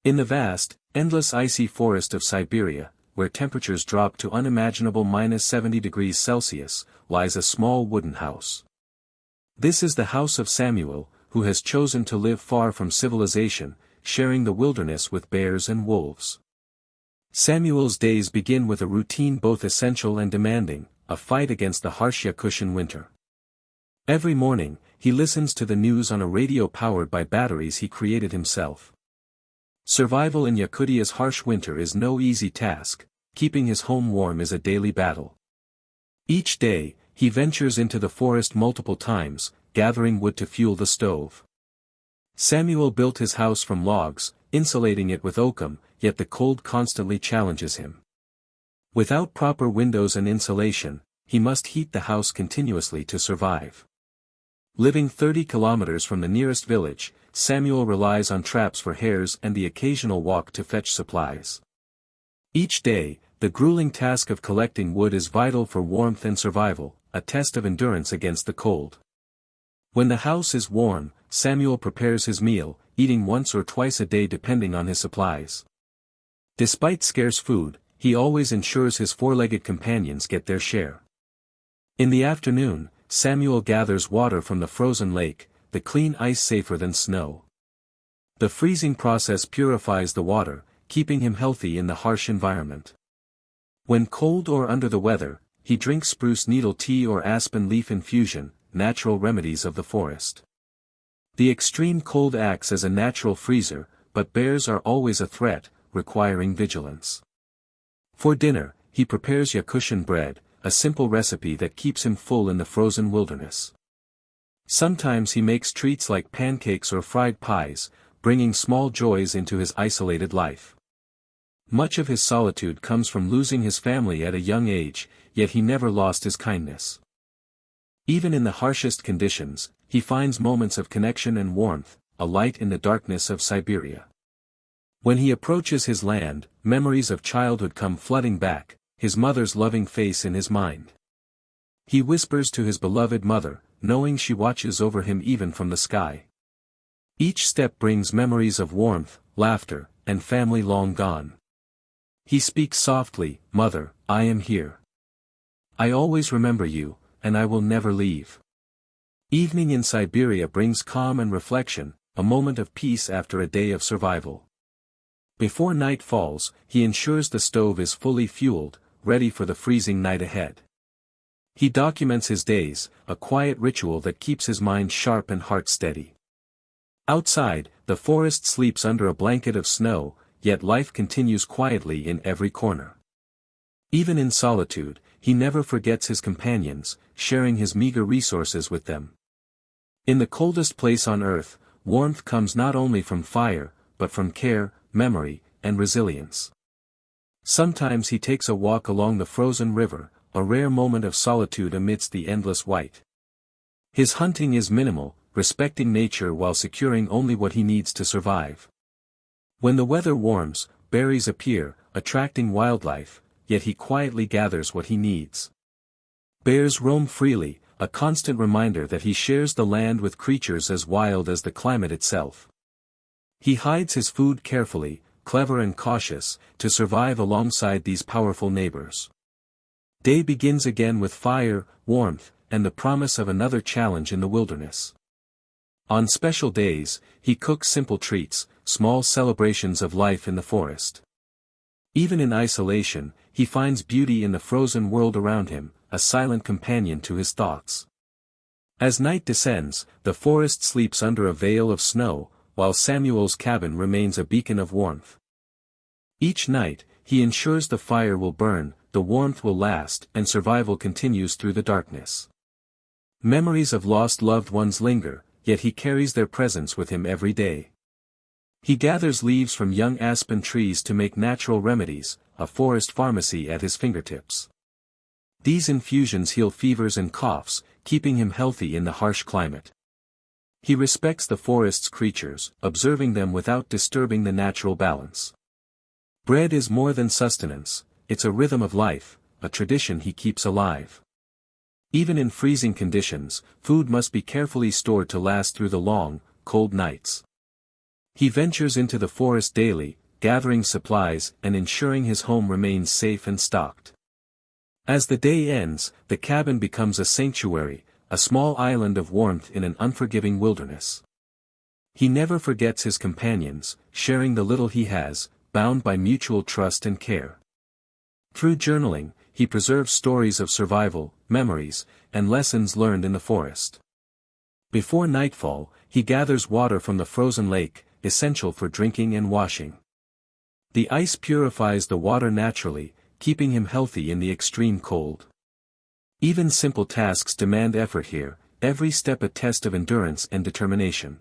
In the vast, endless icy forest of Siberia, where temperatures drop to unimaginable -70 degrees Celsius, lies a small wooden house. This is the house of Samuil, who has chosen to live far from civilization, sharing the wilderness with bears and wolves. Samuil's days begin with a routine both essential and demanding, a fight against the harsh Yakutian winter. Every morning, he listens to the news on a radio powered by batteries he created himself. Survival in Yakutia's harsh winter is no easy task, keeping his home warm is a daily battle. Each day, he ventures into the forest multiple times, gathering wood to fuel the stove. Samuil built his house from logs, insulating it with oakum, yet the cold constantly challenges him. Without proper windows and insulation, he must heat the house continuously to survive. Living 30 kilometers from the nearest village, Samuil relies on traps for hares and the occasional walk to fetch supplies. Each day, the grueling task of collecting wood is vital for warmth and survival, a test of endurance against the cold. When the house is warm, Samuil prepares his meal, eating once or twice a day depending on his supplies. Despite scarce food, he always ensures his four-legged companions get their share. In the afternoon, Samuil gathers water from the frozen lake, the clean ice safer than snow. The freezing process purifies the water, keeping him healthy in the harsh environment. When cold or under the weather, he drinks spruce needle tea or aspen leaf infusion, natural remedies of the forest. The extreme cold acts as a natural freezer, but bears are always a threat, requiring vigilance. For dinner, he prepares Yakutian bread, a simple recipe that keeps him full in the frozen wilderness. Sometimes he makes treats like pancakes or fried pies, bringing small joys into his isolated life. Much of his solitude comes from losing his family at a young age, yet he never lost his kindness. Even in the harshest conditions, he finds moments of connection and warmth, a light in the darkness of Siberia. When he approaches his land, memories of childhood come flooding back, his mother's loving face in his mind. He whispers to his beloved mother, knowing she watches over him even from the sky. Each step brings memories of warmth, laughter, and family long gone. He speaks softly, "Mother, I am here. I always remember you, and I will never leave." Evening in Siberia brings calm and reflection, a moment of peace after a day of survival. Before night falls, he ensures the stove is fully fueled, ready for the freezing night ahead. He documents his days, a quiet ritual that keeps his mind sharp and heart steady. Outside, the forest sleeps under a blanket of snow, yet life continues quietly in every corner. Even in solitude, he never forgets his companions, sharing his meager resources with them. In the coldest place on earth, warmth comes not only from fire, but from care, memory, and resilience. Sometimes he takes a walk along the frozen river, a rare moment of solitude amidst the endless white. His hunting is minimal, respecting nature while securing only what he needs to survive. When the weather warms, berries appear, attracting wildlife, yet he quietly gathers what he needs. Bears roam freely, a constant reminder that he shares the land with creatures as wild as the climate itself. He hides his food carefully, clever and cautious, to survive alongside these powerful neighbors. Day begins again with fire, warmth, and the promise of another challenge in the wilderness. On special days, he cooks simple treats, small celebrations of life in the forest. Even in isolation, he finds beauty in the frozen world around him, a silent companion to his thoughts. As night descends, the forest sleeps under a veil of snow, while Samuil's cabin remains a beacon of warmth. Each night, he ensures the fire will burn, the warmth will last, and survival continues through the darkness. Memories of lost loved ones linger, yet he carries their presence with him every day. He gathers leaves from young aspen trees to make natural remedies, a forest pharmacy at his fingertips. These infusions heal fevers and coughs, keeping him healthy in the harsh climate. He respects the forest's creatures, observing them without disturbing the natural balance. Bread is more than sustenance, it's a rhythm of life, a tradition he keeps alive. Even in freezing conditions, food must be carefully stored to last through the long, cold nights. He ventures into the forest daily, gathering supplies and ensuring his home remains safe and stocked. As the day ends, the cabin becomes a sanctuary, a small island of warmth in an unforgiving wilderness. He never forgets his companions, sharing the little he has, bound by mutual trust and care. Through journaling, he preserves stories of survival, memories, and lessons learned in the forest. Before nightfall, he gathers water from the frozen lake, essential for drinking and washing. The ice purifies the water naturally, keeping him healthy in the extreme cold. Even simple tasks demand effort here, every step a test of endurance and determination.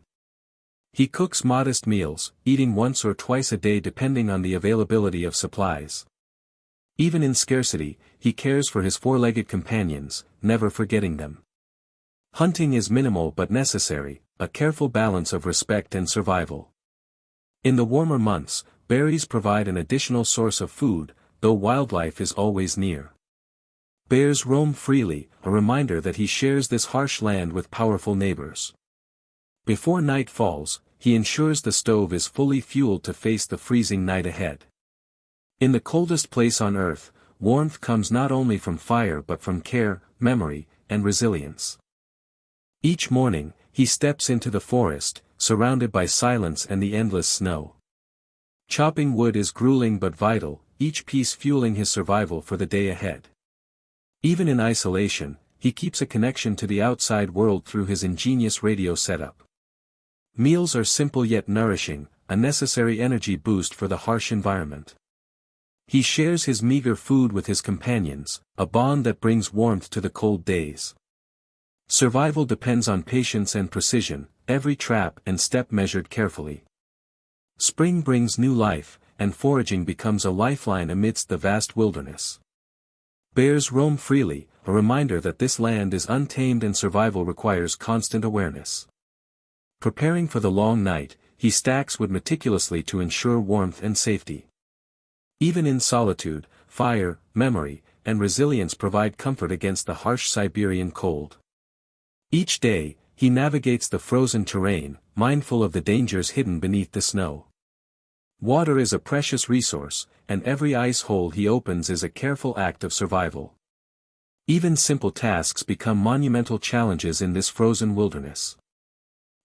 He cooks modest meals, eating once or twice a day depending on the availability of supplies. Even in scarcity, he cares for his four-legged companions, never forgetting them. Hunting is minimal but necessary, a careful balance of respect and survival. In the warmer months, berries provide an additional source of food, though wildlife is always near. Bears roam freely, a reminder that he shares this harsh land with powerful neighbors. Before night falls, he ensures the stove is fully fueled to face the freezing night ahead. In the coldest place on earth, warmth comes not only from fire but from care, memory, and resilience. Each morning, he steps into the forest, surrounded by silence and the endless snow. Chopping wood is grueling but vital, each piece fueling his survival for the day ahead. Even in isolation, he keeps a connection to the outside world through his ingenious radio setup. Meals are simple yet nourishing, a necessary energy boost for the harsh environment. He shares his meager food with his companions, a bond that brings warmth to the cold days. Survival depends on patience and precision, every trap and step measured carefully. Spring brings new life, and foraging becomes a lifeline amidst the vast wilderness. Bears roam freely, a reminder that this land is untamed and survival requires constant awareness. Preparing for the long night, he stacks wood meticulously to ensure warmth and safety. Even in solitude, fire, memory, and resilience provide comfort against the harsh Siberian cold. Each day, he navigates the frozen terrain, mindful of the dangers hidden beneath the snow. Water is a precious resource, and every ice hole he opens is a careful act of survival. Even simple tasks become monumental challenges in this frozen wilderness.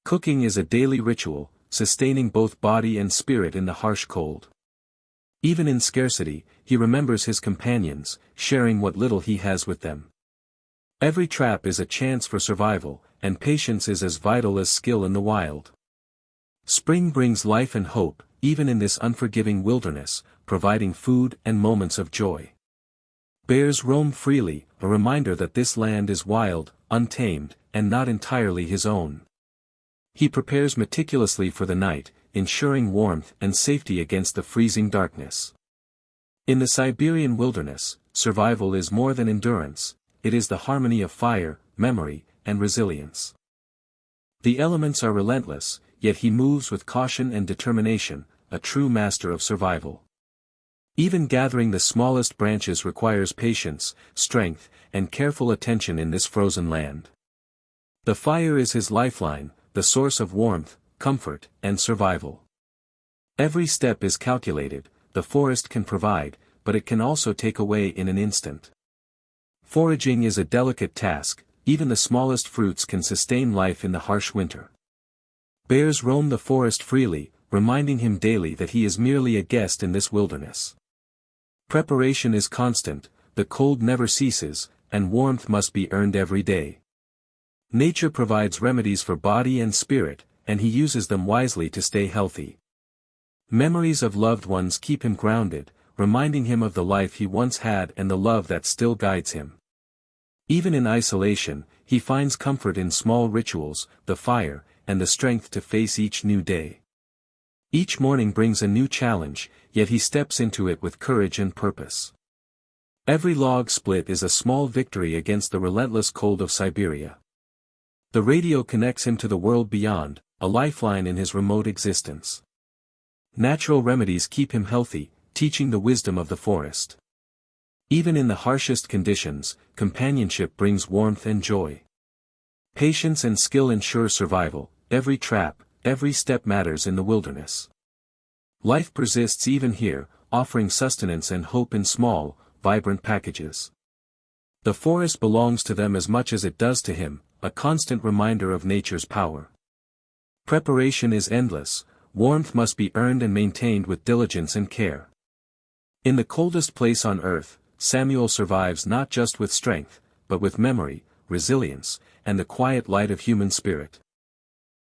Cooking is a daily ritual, sustaining both body and spirit in the harsh cold. Even in scarcity, he remembers his companions, sharing what little he has with them. Every trap is a chance for survival, and patience is as vital as skill in the wild. Spring brings life and hope, even in this unforgiving wilderness, providing food and moments of joy. Bears roam freely, a reminder that this land is wild, untamed, and not entirely his own. He prepares meticulously for the night, ensuring warmth and safety against the freezing darkness. In the Siberian wilderness, survival is more than endurance, it is the harmony of fire, memory, and resilience. The elements are relentless, yet he moves with caution and determination, a true master of survival. Even gathering the smallest branches requires patience, strength, and careful attention in this frozen land. The fire is his lifeline, the source of warmth, comfort, and survival. Every step is calculated, the forest can provide, but it can also take away in an instant. Foraging is a delicate task, even the smallest fruits can sustain life in the harsh winter. Bears roam the forest freely, reminding him daily that he is merely a guest in this wilderness. Preparation is constant, the cold never ceases, and warmth must be earned every day. Nature provides remedies for body and spirit, and he uses them wisely to stay healthy. Memories of loved ones keep him grounded, reminding him of the life he once had and the love that still guides him. Even in isolation, he finds comfort in small rituals, the fire, and the strength to face each new day. Each morning brings a new challenge, yet he steps into it with courage and purpose. Every log split is a small victory against the relentless cold of Siberia. The radio connects him to the world beyond, a lifeline in his remote existence. Natural remedies keep him healthy, teaching the wisdom of the forest. Even in the harshest conditions, companionship brings warmth and joy. Patience and skill ensure survival, every trap, every step matters in the wilderness. Life persists even here, offering sustenance and hope in small, vibrant packages. The forest belongs to them as much as it does to him, a constant reminder of nature's power. Preparation is endless, warmth must be earned and maintained with diligence and care. In the coldest place on earth, Samuil survives not just with strength, but with memory, resilience, and the quiet light of human spirit.